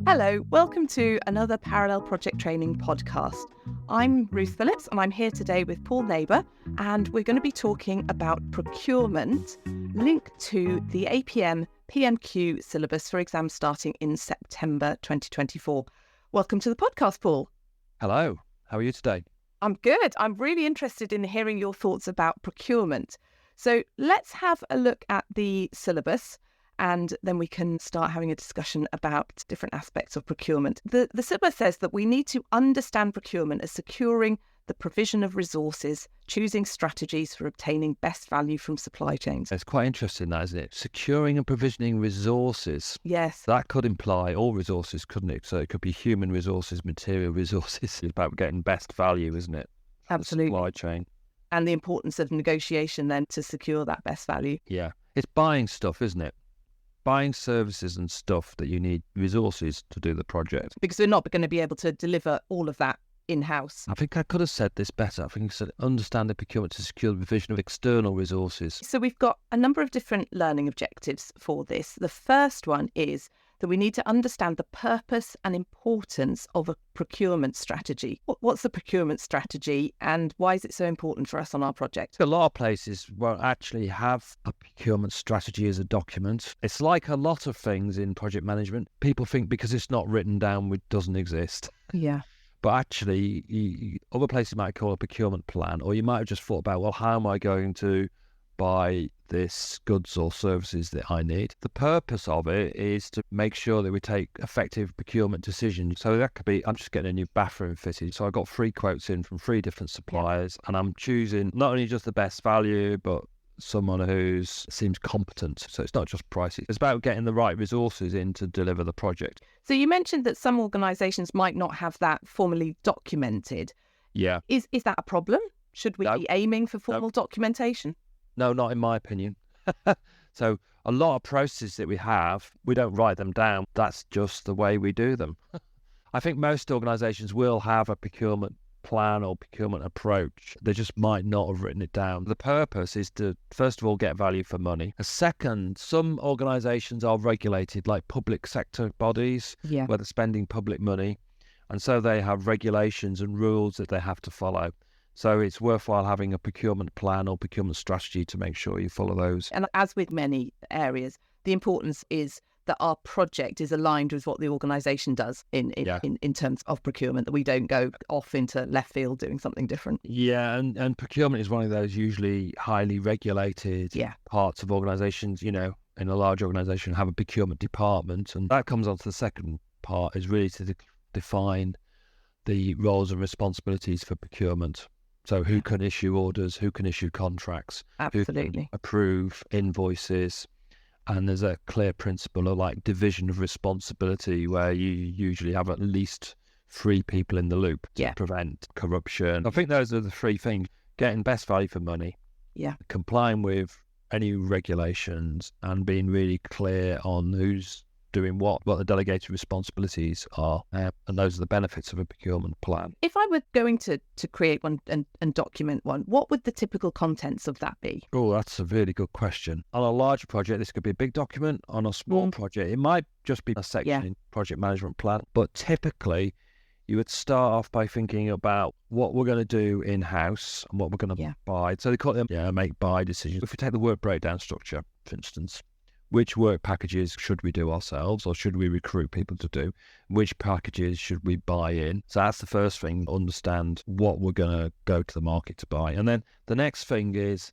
Hello, welcome to another Parallel Project Training podcast. I'm Ruth Phillips and I'm here today with Paul Neighbour, and we're going to be talking about procurement linked to the APM PMQ syllabus for exams starting in September 2024. Welcome to the podcast, Paul. Hello, how are you today? I'm good. I'm really interested in hearing your thoughts about procurement. So let's have a look at the syllabus, and then we can start having a discussion about different aspects of procurement. The syllabus says that we need to understand procurement as securing the provision of resources, choosing strategies for obtaining best value from supply chains. It's quite interesting, that, isn't it? Securing and provisioning resources. Yes. That could imply all resources, couldn't it? So it could be human resources, material resources. It's about getting best value, isn't it? Absolutely. The supply chain. And the importance of negotiation then to secure that best value. Yeah. It's buying stuff, isn't it? Buying services and stuff that you need resources to do the project. Because we're not going to be able to deliver all of that in-house. I think I could have said this better. I think I said understand the procurement to secure the provision of external resources. So we've got a number of different learning objectives for this. The first one is that we need to understand the purpose and importance of a procurement strategy. What's the procurement strategy and why is it so important for us on our project? A lot of places won't actually have a procurement strategy as a document. It's like a lot of things in project management. People think because it's not written down, it doesn't exist. Yeah. But actually, other places might call a procurement plan, or you might have just thought about, well, how am I going to buy this goods or services that I need? The purpose of it is to make sure that we take effective procurement decisions. So that could be, I'm just getting a new bathroom fitted. So I got 3 quotes in from 3 different suppliers, and I'm choosing not only just the best value, but someone who seems competent. So it's not just pricey. It's about getting the right resources in to deliver the project. So you mentioned that some organisations might not have that formally documented. Yeah. Is that a problem? Should we be aiming for formal documentation? No, not in my opinion. So a lot of processes that we have, we don't write them down. That's just the way we do them. I think most organisations will have a procurement plan or procurement approach. They just might not have written it down. The purpose is to, first of all, get value for money. Second, some organisations are regulated like public sector bodies, where they're spending public money. And so they have regulations and rules that they have to follow. So it's worthwhile having a procurement plan or procurement strategy to make sure you follow those. And as with many areas, the importance is that our project is aligned with what the organisation does in terms of procurement, that we don't go off into left field doing something different. Yeah, and procurement is one of those usually highly regulated parts of organisations. You know, in a large organisation, have a procurement department, and that comes on to the second part, is really to define the roles and responsibilities for procurement. So who can issue orders, who can issue contracts, Absolutely. who can approve invoices. And there's a clear principle of like division of responsibility where you usually have at least 3 people in the loop to prevent corruption. I think those are the 3 things: getting best value for money, complying with any regulations, and being really clear on who's doing what the delegated responsibilities are. And those are the benefits of a procurement plan. If I were going to create one and document one, what would the typical contents of that be? Oh, that's a really good question. On a larger project, this could be a big document. On a small project, it might just be a section in project management plan. But typically, you would start off by thinking about what we're going to do in-house and what we're going to buy. So they call them make-buy decisions. If we take the work breakdown structure, for instance, which work packages should we do ourselves or should we recruit people to do? Which packages should we buy in? So that's the first thing, understand what we're going to go to the market to buy. And then the next thing is,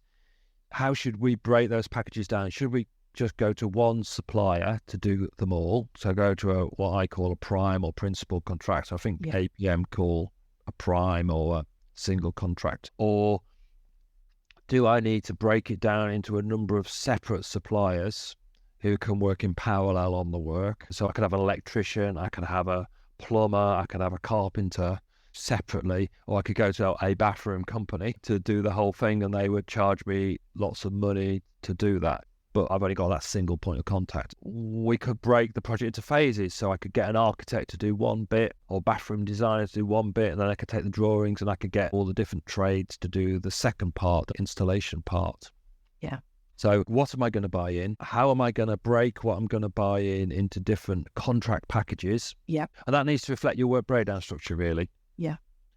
how should we break those packages down? Should we just go to one supplier to do them all? So go to what I call a prime or principal contract. I think APM call a prime or a single contract. Or do I need to break it down into a number of separate suppliers who can work in parallel on the work? So I could have an electrician, I could have a plumber, I could have a carpenter separately, or I could go to a bathroom company to do the whole thing and they would charge me lots of money to do that. But I've only got that single point of contact. We could break the project into phases. So I could get an architect to do one bit or bathroom designer to do one bit, and then I could take the drawings and I could get all the different trades to do the second part, the installation part. Yeah. So what am I going to buy in? How am I going to break what I'm going to buy in into different contract packages? Yeah. And that needs to reflect your work breakdown structure, really. Yeah.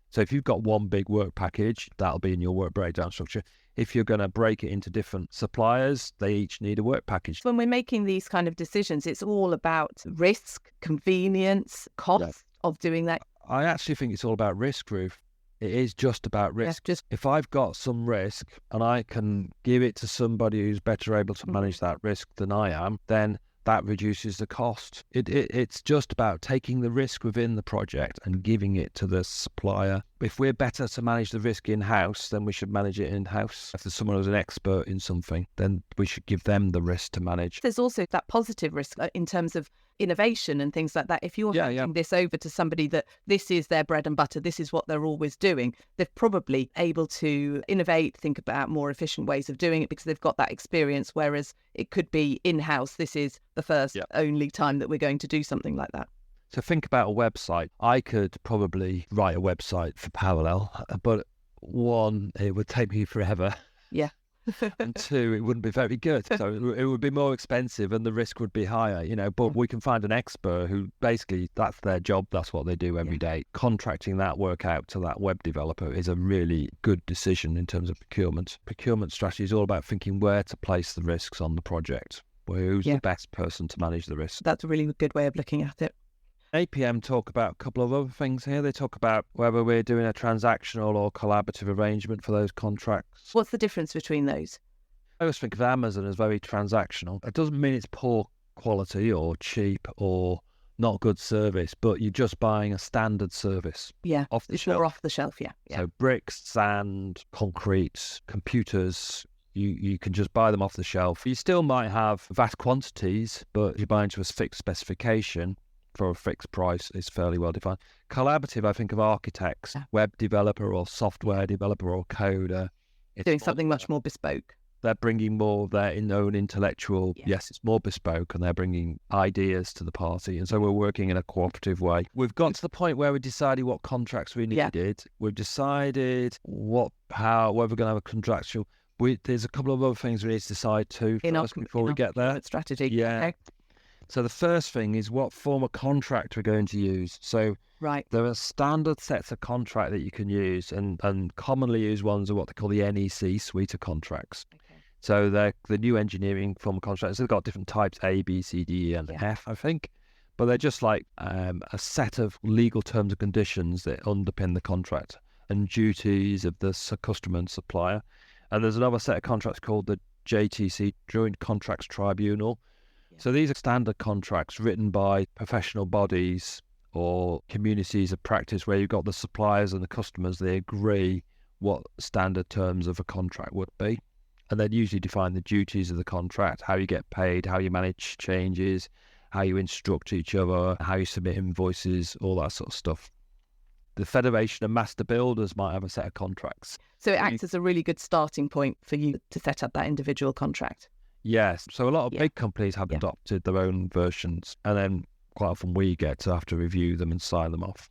So if you've got one big work package, that'll be in your work breakdown structure. If you're going to break it into different suppliers, they each need a work package. When we're making these kind of decisions, it's all about risk, convenience, cost of doing that. I actually think it's all about risk, Ruth. It is just about risk. If I've got some risk and I can give it to somebody who's better able to manage that risk than I am, then that reduces the cost. It's just about taking the risk within the project and giving it to the supplier. If we're better to manage the risk in-house, then we should manage it in-house. If there's someone who's an expert in something, then we should give them the risk to manage. There's also that positive risk in terms of innovation and things like that. If you're handing this over to somebody that this is their bread and butter, this is what they're always doing, they're probably able to innovate, think about more efficient ways of doing it because they've got that experience, whereas it could be in-house. This is the first only time that we're going to do something like that. So think about a website. I could probably write a website for Parallel, but one, it would take me forever. Yeah. And two, it wouldn't be very good. So it would be more expensive and the risk would be higher, but we can find an expert who basically that's their job. That's what they do every day. Contracting that work out to that web developer is a really good decision in terms of procurement. Procurement strategy is all about thinking where to place the risks on the project. Who's the best person to manage the risk? That's a really good way of looking at it. APM talk about a couple of other things here. They talk about whether we're doing a transactional or collaborative arrangement for those contracts. What's the difference between those? I always think of Amazon as very transactional. It doesn't mean it's poor quality or cheap or not good service, but you're just buying a standard service. Yeah, off the it's shelf. more off the shelf, yeah. So bricks, sand, concrete, computers, you can just buy them off the shelf. You still might have vast quantities, but you're buying to a fixed specification for a fixed price is fairly well defined. Collaborative, I think of architects, web developer or software developer or coder. It's doing something much more bespoke. They're bringing more of their own intellectual, yes, it's more bespoke, and they're bringing ideas to the party. And so we're working in a cooperative way. We've got to the point where we decided what contracts we needed. We've decided whether we're going to have a contractual. There's a couple of other things we need to decide too before we get there. Strategy. Yeah. Okay. So the first thing is what form of contract we're going to use. So there are standard sets of contract that you can use, and commonly used ones are what they call the NEC suite of contracts. Okay. So they're the new engineering form of contracts. They've got different types, A, B, C, D, E, and F, I think. But they're just like a set of legal terms and conditions that underpin the contract and duties of the customer and supplier. And there's another set of contracts called the JTC, Joint Contracts Tribunal. So these are standard contracts written by professional bodies or communities of practice where you've got the suppliers and the customers. They agree what standard terms of a contract would be. And they'd usually define the duties of the contract, how you get paid, how you manage changes, how you instruct each other, how you submit invoices, all that sort of stuff. The Federation of Master Builders might have a set of contracts. So it acts as a really good starting point for you to set up that individual contract. Yes. So a lot of big companies have adopted their own versions, and then quite often we get to have to review them and sign them off.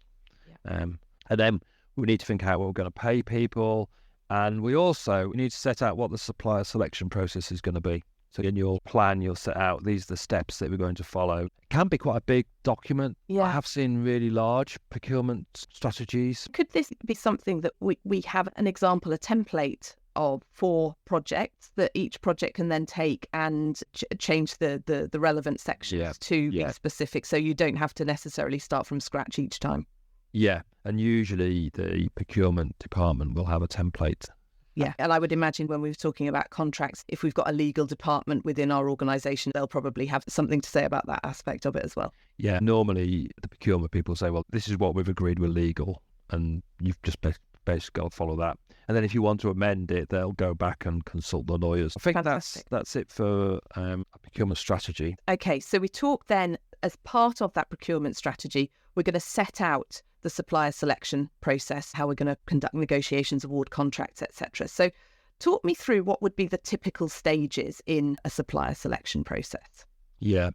Yeah. And then we need to think out what we're going to pay people, and we need to set out what the supplier selection process is going to be. So in your plan, you'll set out these are the steps that we're going to follow. It can be quite a big document. Yeah. I have seen really large procurement strategies. Could this be something that we have an example, a template of 4 projects that each project can then take and change the relevant sections to be specific, so you don't have to necessarily start from scratch each time? Yeah, and usually the procurement department will have a template. Yeah, and I would imagine when we're talking about contracts, if we've got a legal department within our organisation, they'll probably have something to say about that aspect of it as well. Yeah, normally the procurement people say, well, this is what we've agreed with legal, and you've just basically got to follow that. And then if you want to amend it, they'll go back and consult the lawyers. I think that's it for a procurement strategy. Okay, so we talk then, as part of that procurement strategy, we're going to set out the supplier selection process, how we're going to conduct negotiations, award contracts, etc. So talk me through what would be the typical stages in a supplier selection process. Yeah,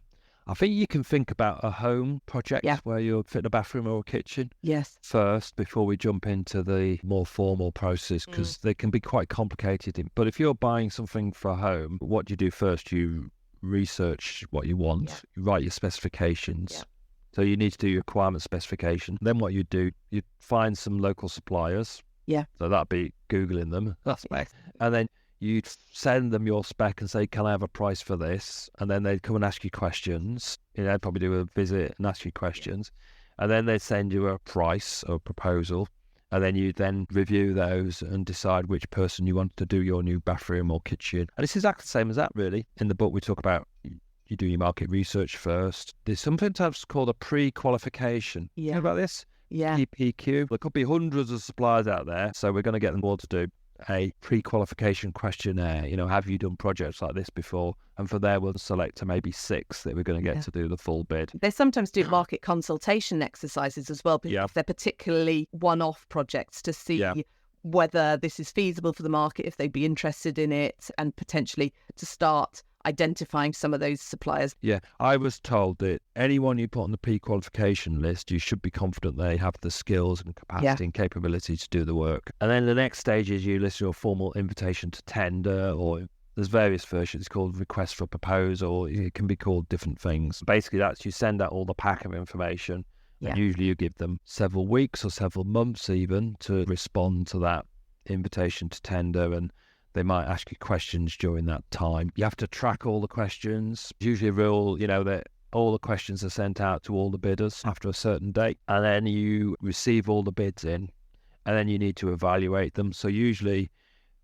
I think you can think about a home project where you're fitting a bathroom or a kitchen first before we jump into the more formal process, because they can be quite complicated. But if you're buying something for a home, what do you do first? You research what you want, you write your specifications. So you need to do your requirement specification. Then what you do, you find some local suppliers. So that'd be Googling them. And then you'd send them your spec and say, can I have a price for this? And then they'd come and ask you questions. They'd probably do a visit and ask you questions. And then they'd send you a price or proposal. And then you then review those and decide which person you want to do your new bathroom or kitchen. And it's exactly the same as that, really. In the book, we talk about you do your market research first. There's something called a pre-qualification. You know about this? PPQ. There could be hundreds of suppliers out there, so we're going to get them all to do a pre-qualification questionnaire. Have you done projects like this before? And from there, we'll select maybe 6 that we're going to get to do the full bid. They sometimes do market consultation exercises as well, because they're particularly one-off projects to see whether this is feasible for the market, if they'd be interested in it, and potentially to start identifying some of those suppliers. I was told that anyone you put on the pre-qualification list, you should be confident they have the skills and capacity and capability to do the work. And then the next stage is you list your formal invitation to tender, or there's various versions. It's called request for proposal. It can be called different things. Basically, that's you send out all the pack of information, and usually you give them several weeks or several months even to respond to that invitation to tender, and they might ask you questions during that time. You have to track all the questions. Usually a rule, that all the questions are sent out to all the bidders after a certain date. And then you receive all the bids in, and then you need to evaluate them. So usually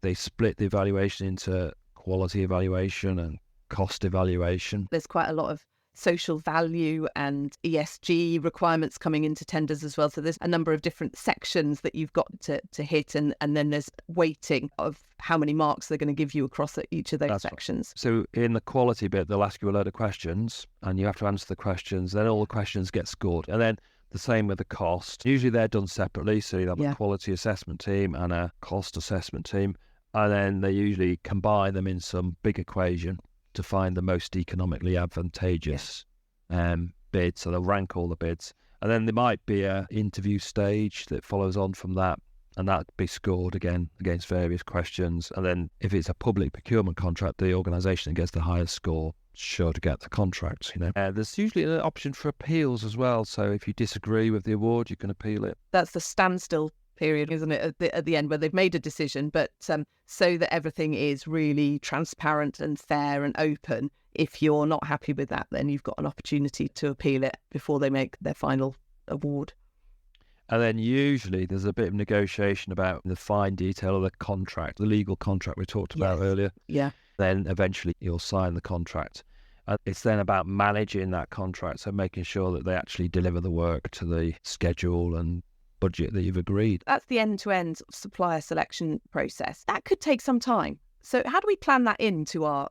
they split the evaluation into quality evaluation and cost evaluation. There's quite a lot of social value and ESG requirements coming into tenders as well. So there's a number of different sections that you've got to hit, and then there's weighting of how many marks they're going to give you across each of those sections. So in the quality bit, they'll ask you a load of questions, and you have to answer the questions. Then all the questions get scored. And then the same with the cost. Usually they're done separately. So you have a quality assessment team and a cost assessment team. And then they usually combine them in some big equation to find the most economically advantageous bid. So they'll rank all the bids. And then there might be an interview stage that follows on from that, and that'd be scored again against various questions. And then if it's a public procurement contract, the organisation that gets the highest score sure to get the contract. There's usually an option for appeals as well. So if you disagree with the award, you can appeal it. That's the standstill period, isn't it, at the end, where they've made a decision, but so that everything is really transparent and fair and open. If you're not happy with that, then you've got an opportunity to appeal it before they make their final award. And then usually there's a bit of negotiation about the fine detail of the contract, the legal contract we talked about earlier. Then eventually you'll sign the contract. And it's then about managing that contract, so making sure that they actually deliver the work to the schedule and budget that you've agreed. That's the end-to-end supplier selection process. That could take some time. So how do we plan that into our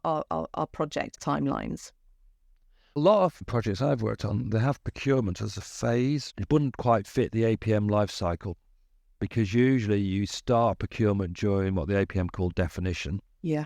project timelines? A lot of projects I've worked on, they have procurement as a phase. It wouldn't quite fit the APM life cycle, because usually you start procurement during what the APM called definition.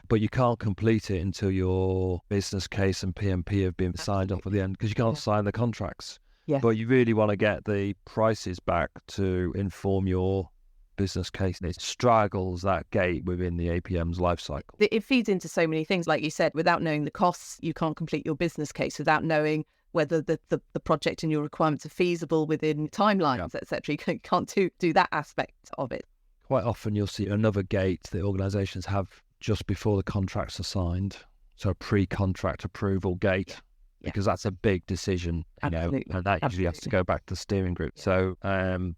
But you can't complete it until your business case and PMP have been signed off at the end, because you can't sign the contracts. But you really want to get the prices back to inform your business case. It straggles that gate within the APM's life cycle. It feeds into so many things. Like you said, without knowing the costs, you can't complete your business case. Without knowing whether the project and your requirements are feasible within timelines, etc. You can't do that aspect of it. Quite often you'll see another gate that organisations have just before the contracts are signed. So a pre-contract approval gate. Because that's a big decision, and that usually has to go back to the steering group. So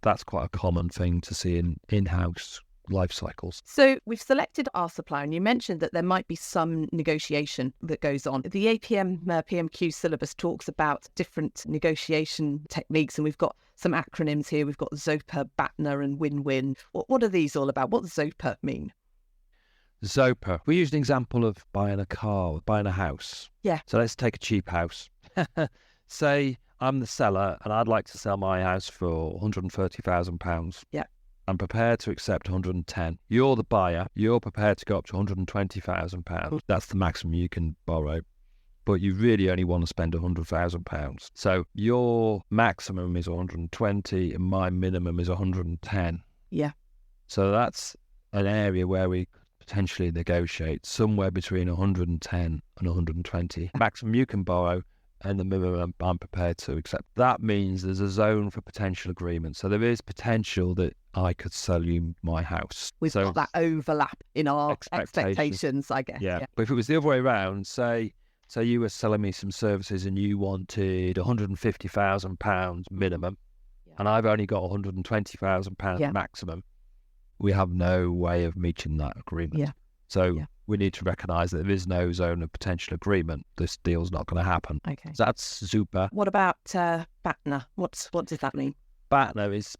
that's quite a common thing to see in in-house life cycles. So we've selected our supplier, and you mentioned that there might be some negotiation that goes on. The APM PMQ syllabus talks about different negotiation techniques, and we've got some acronyms here. We've got ZOPA, BATNA and Win Win. What are these all about? What does ZOPA mean? ZOPA. We use an example of buying a car or buying a house. So let's take a cheap house. Say I'm the seller and I'd like to sell my house for £130,000. I'm prepared to accept 110. You're the buyer. You're prepared to go up to £120,000. That's the maximum you can borrow. but you really only want to spend £100,000. So your maximum is 120 and my minimum is 110. Yeah. So that's an area where we potentially negotiate somewhere between 110 and 120. Maximum you can borrow and the minimum I'm prepared to accept. That means there's a zone for potential agreement. So there is potential that I could sell you my house. We've got that overlap in our expectations, I guess. Yeah. But if it was the other way around, say you were selling me some services and you wanted £150,000 minimum, and I've only got £120,000 maximum, we have no way of meeting that agreement. Yeah. So we need to recognise that there is no zone of potential agreement. This deal's not going to happen. Okay. So that's ZOPA. What about BATNA? What does that mean? BATNA is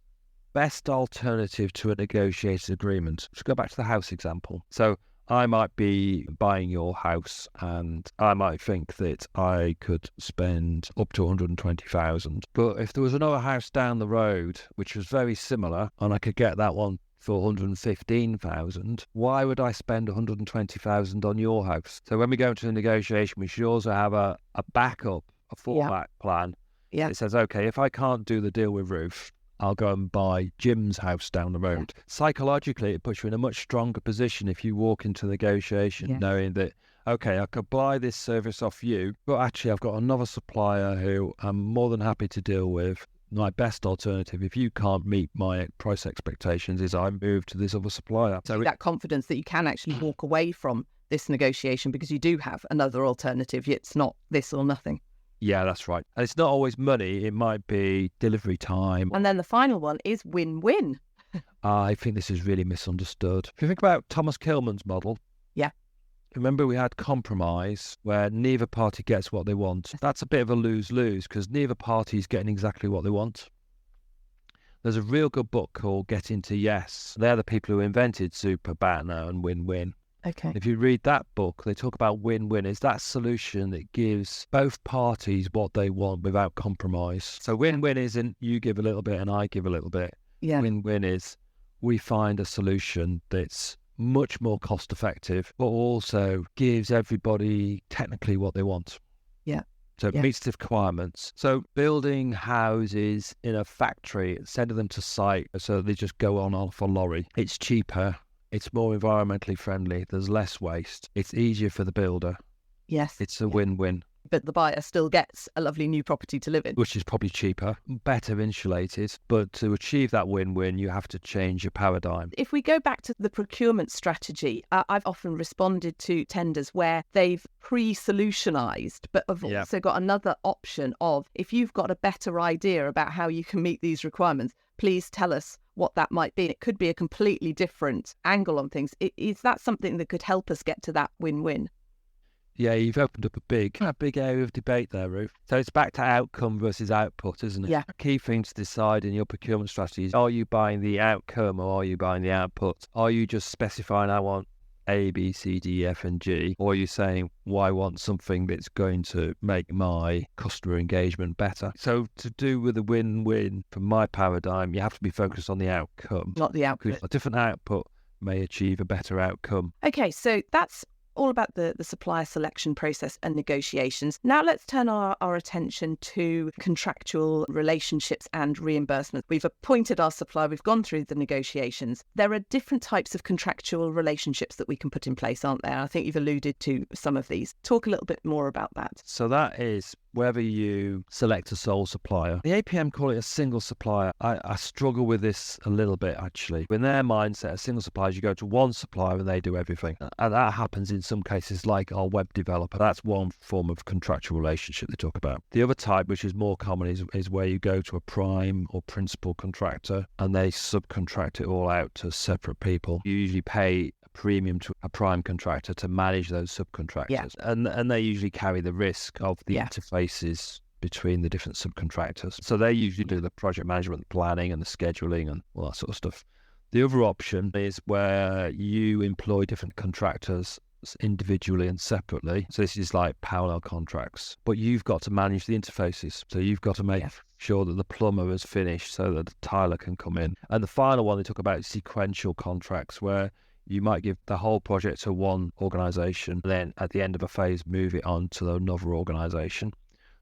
best alternative to a negotiated agreement. Let's go back to the house example. So I might be buying your house and I might think that I could spend up to 120,000. But if there was another house down the road which was very similar and I could get that one for 115,000, why would I spend 120,000 on your house? So when we go into a negotiation, we should also have a backup, a fallback plan. Yeah. It says, okay, if I can't do the deal with Ruth, I'll go and buy Jim's house down the road. Yeah. Psychologically, it puts you in a much stronger position if you walk into negotiation knowing that, okay, I could buy this service off you, but actually I've got another supplier who I'm more than happy to deal with. My best alternative, if you can't meet my price expectations, is I move to this other supplier. So that confidence that you can actually walk away from this negotiation because you do have another alternative. It's not this or nothing. Yeah, that's right. And it's not always money. It might be delivery time. And then the final one is win-win. I think this is really misunderstood. If you think about Thomas Kilman's model. Yeah. Remember, we had compromise where neither party gets what they want. That's a bit of a lose-lose because neither party is getting exactly what they want. There's a real good book called Get Into Yes. They're the people who invented ZOPA, BATNA and Win Win. Okay. If you read that book, they talk about win-win. It's that solution that gives both parties what they want without compromise. So win-win isn't you give a little bit and I give a little bit. Yeah. Win-win is we find a solution that's much more cost effective, but also gives everybody technically what they want. Yeah. So it meets the requirements. So building houses in a factory, sending them to site so they just go on off a lorry. It's cheaper. It's more environmentally friendly. There's less waste. It's easier for the builder. Yes. It's a win-win. But the buyer still gets a lovely new property to live in. Which is probably cheaper, better insulated. But to achieve that win-win, you have to change your paradigm. If we go back to the procurement strategy, I've often responded to tenders where they've pre-solutionized, but have also got another option of, if you've got a better idea about how you can meet these requirements, please tell us what that might be. It could be a completely different angle on things. Is that something that could help us get to that win-win? Yeah, you've opened up a big area of debate there, Ruth. So it's back to outcome versus output, isn't it? Yeah. A key thing to decide in your procurement strategy is, are you buying the outcome or are you buying the output? Are you just specifying I want A, B, C, D, F, and G? Or are you saying, well, I want something that's going to make my customer engagement better? So to do with a win-win, from my paradigm, you have to be focused on the outcome. Not the output. A different output may achieve a better outcome. Okay, so that's all about the supplier selection process and negotiations. Now let's turn our attention to contractual relationships and reimbursement. We've appointed our supplier, we've gone through the negotiations. There are different types of contractual relationships that we can put in place, aren't there? I think you've alluded to some of these. Talk a little bit more about that. So that is whether you select a sole supplier. The APM call it a single supplier. I struggle with this a little bit, actually. In their mindset, a single supplier is you go to one supplier and they do everything. And that happens in some cases, like our web developer. That's one form of contractual relationship they talk about. The other type, which is more common, is where you go to a prime or principal contractor and they subcontract it all out to separate people. You usually pay premium to a prime contractor to manage those subcontractors. And they usually carry the risk of the interfaces between the different subcontractors. So they usually do the project management, the planning and the scheduling and all that sort of stuff. The other option is where you employ different contractors individually and separately. So this is like parallel contracts, but you've got to manage the interfaces. So you've got to make sure that the plumber is finished so that the tiler can come in. And the final one they talk about is sequential contracts, where You might give the whole project to one organisation, then at the end of a phase, move it on to another organisation.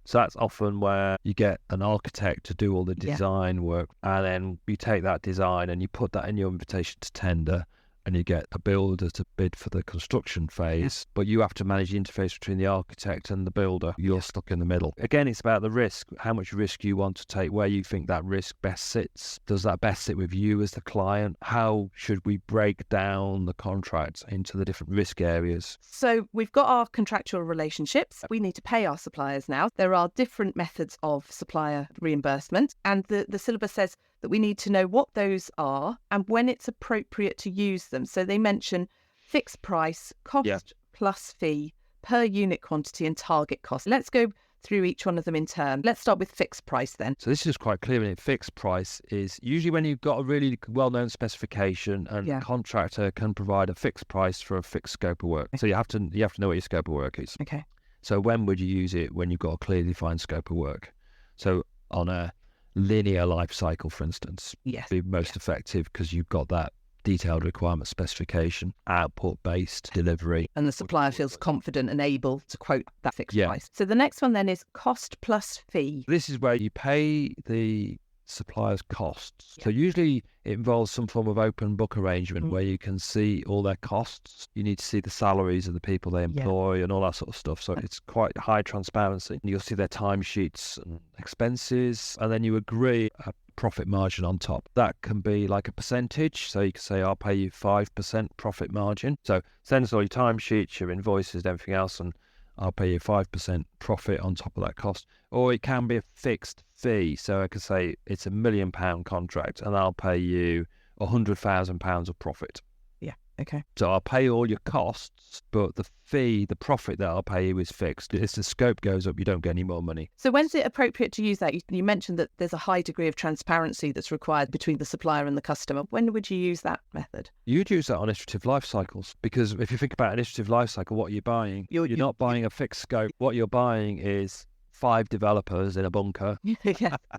So that's often where you get an architect to do all the design work, and then you take that design and you put that in your invitation to tender, and you get a builder to bid for the construction phase, but you have to manage the interface between the architect and the builder. You're stuck in the middle. Again, it's about the risk, how much risk you want to take, where you think that risk best sits. Does that best sit with you as the client? How should we break down the contracts into the different risk areas? So we've got our contractual relationships. We need to pay our suppliers now. There are different methods of supplier reimbursement, and the syllabus says that we need to know what those are and when it's appropriate to use them. So they mention fixed price, cost plus fee, per unit quantity and target cost. Let's go through each one of them in turn. Let's start with fixed price then. So this is quite clear, isn't it? Fixed price is usually when you've got a really well-known specification and the contractor can provide a fixed price for a fixed scope of work. So you have to know what your scope of work is. Okay. So when would you use it? When you've got a clearly defined scope of work. So on a linear life cycle, for instance, be most effective because you've got that detailed requirement specification, output-based delivery. And the supplier feels confident and able to quote that fixed price. So the next one then is cost plus fee. This is where you pay the supplier's costs. So usually it involves some form of open book arrangement where you can see all their costs. You need to see the salaries of the people they employ and all that sort of stuff. So it's quite high transparency. You'll see their timesheets and expenses, and then you agree a profit margin on top. That can be like a percentage. So you can say, I'll pay you 5% profit margin. So send us all your timesheets, your invoices, and everything else, and I'll pay you 5% profit on top of that cost. Or it can be a fixed fee. So I could say it's £1 million contract and I'll pay you £100,000 of profit. Yeah, okay. So I'll pay all your costs, but the fee, the profit that I'll pay you is fixed. As the scope goes up, you don't get any more money. So when's it appropriate to use that? You mentioned that there's a high degree of transparency that's required between the supplier and the customer. When would you use that method? You'd use that on iterative life cycles, because if you think about an iterative life cycle, what you're buying, you're not buying a fixed scope. What you're buying is 5 developers in a bunker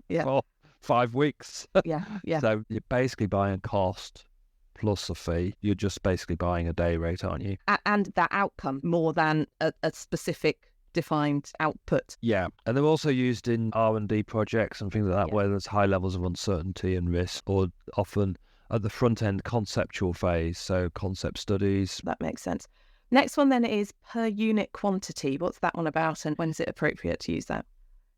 for 5 weeks. So you're basically buying cost plus a fee. You're just basically buying a day rate, aren't you? And that outcome more than a specific defined output. Yeah, and they're also used in R&D projects and things like that where there's high levels of uncertainty and risk, or often at the front end conceptual phase, so concept studies. That makes sense. Next one then is per unit quantity. What's that one about, and when is it appropriate to use that?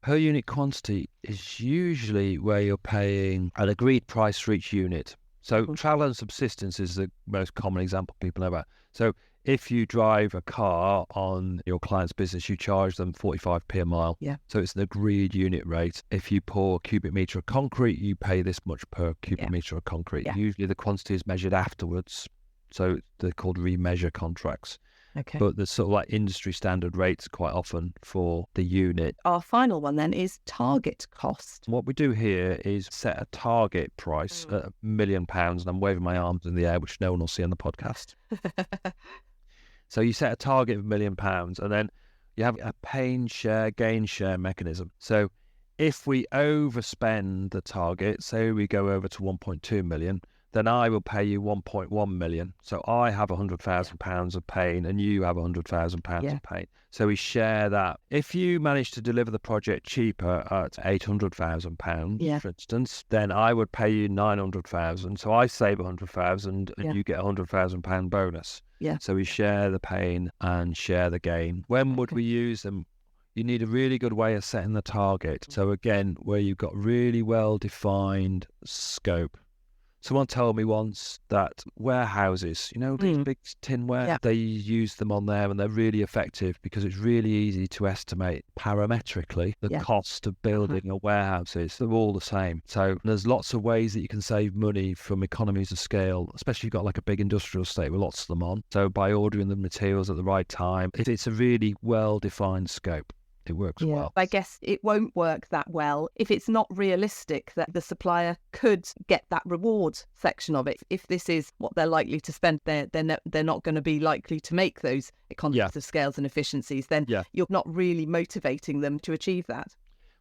Per unit quantity is usually where you're paying an agreed price for each unit. So travel and subsistence is the most common example people know about. So if you drive a car on your client's business, you charge them 45p a mile. Yeah. So it's an agreed unit rate. If you pour a cubic metre of concrete, you pay this much per cubic metre of concrete. Yeah. Usually the quantity is measured afterwards. So they're called remeasure contracts. Okay. But there's sort of like industry standard rates quite often for the unit. Our final one then is target cost. What we do here is set a target price at £1 million, and I'm waving my arms in the air, which no one will see on the podcast. So you set a target of £1 million, and then you have a pain share, gain share mechanism. So if we overspend the target, say we go over to 1.2 million, then I will pay you 1.1 million. So I have £100,000 of pain and you have £100,000 of pain. So we share that. If you manage to deliver the project cheaper at £800,000, for instance, then I would pay you £900,000. So I save £100,000 and you get £100,000 bonus. Yeah. So we share the pain and share the gain. When would we use them? You need a really good way of setting the target. So again, where you've got really well-defined scope. Someone told me once that warehouses, these big tin warehouses, they use them on there and they're really effective because it's really easy to estimate parametrically the cost of building a warehouses. They're all the same. So there's lots of ways that you can save money from economies of scale, especially if you've got like a big industrial estate with lots of them on. So by ordering the materials at the right time, it's a really well-defined scope. It works well. I guess it won't work that well if it's not realistic that the supplier could get that reward section of it. If this is what they're likely to spend, they're not going to be likely to make those economies of scales and efficiencies. Then you're not really motivating them to achieve that.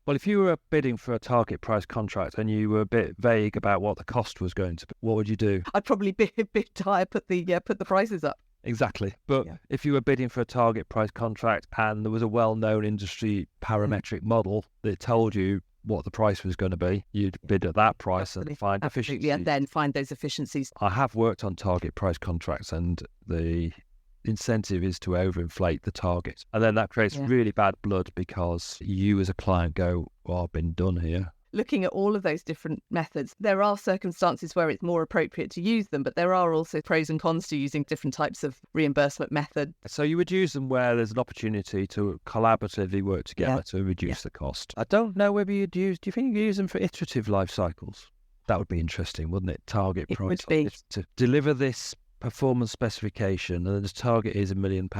Well, if you were bidding for a target price contract and you were a bit vague about what the cost was going to be, what would you do? I'd probably bid higher, put the prices up. Exactly. But if you were bidding for a target price contract and there was a well-known industry parametric model that told you what the price was going to be, you'd bid at that price and find efficiencies. And then find those efficiencies. I have worked on target price contracts, and the incentive is to overinflate the target. And then that creates really bad blood because you as a client go, well, I've been done here. Looking at all of those different methods, there are circumstances where it's more appropriate to use them, but there are also pros and cons to using different types of reimbursement method. So you would use them where there's an opportunity to collaboratively work together to reduce the cost. I don't know whether do you think you'd use them for iterative life cycles? That would be interesting, wouldn't it? Target price. Would be. To deliver this performance specification and the target is £1 million.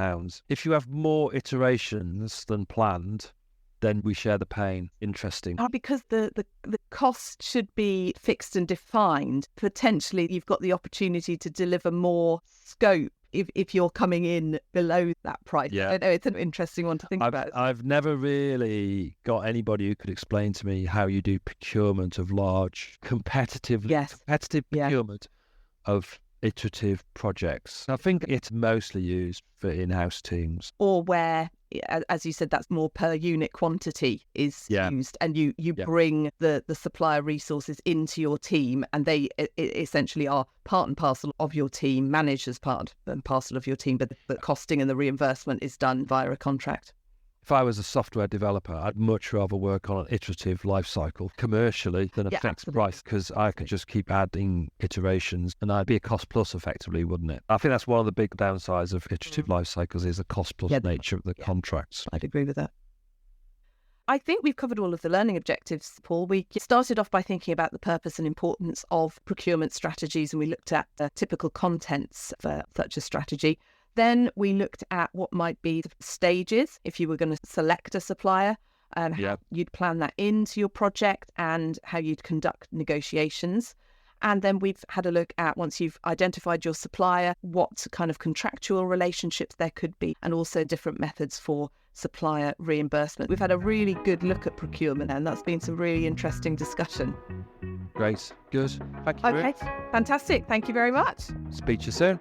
If you have more iterations than planned, then we share the pain. Interesting. Because the cost should be fixed and defined, potentially you've got the opportunity to deliver more scope if you're coming in below that price. Yeah. I know it's an interesting one to think about. I've never really got anybody who could explain to me how you do procurement of large competitive procurement of iterative projects. I think it's mostly used for in-house teams. Or where, as you said, that's more per unit quantity is used, and you bring the supplier resources into your team, and they essentially are part and parcel of your team, managed as part and parcel of your team, but the costing and the reimbursement is done via a contract. If I was a software developer, I'd much rather work on an iterative life cycle commercially than a fixed price, because I could just keep adding iterations and I'd be a cost plus effectively, wouldn't it? I think that's one of the big downsides of iterative life cycles is the cost plus nature of the contracts. I'd agree with that. I think we've covered all of the learning objectives, Paul. We started off by thinking about the purpose and importance of procurement strategies, and we looked at the typical contents for such a strategy. Then we looked at what might be the stages if you were going to select a supplier, and how you'd plan that into your project and how you'd conduct negotiations. And then we've had a look at, once you've identified your supplier, what kind of contractual relationships there could be, and also different methods for supplier reimbursement. We've had a really good look at procurement, and that's been some really interesting discussion. Great. Good. Thank you. Okay, fantastic. Thank you very much. Speak to you soon.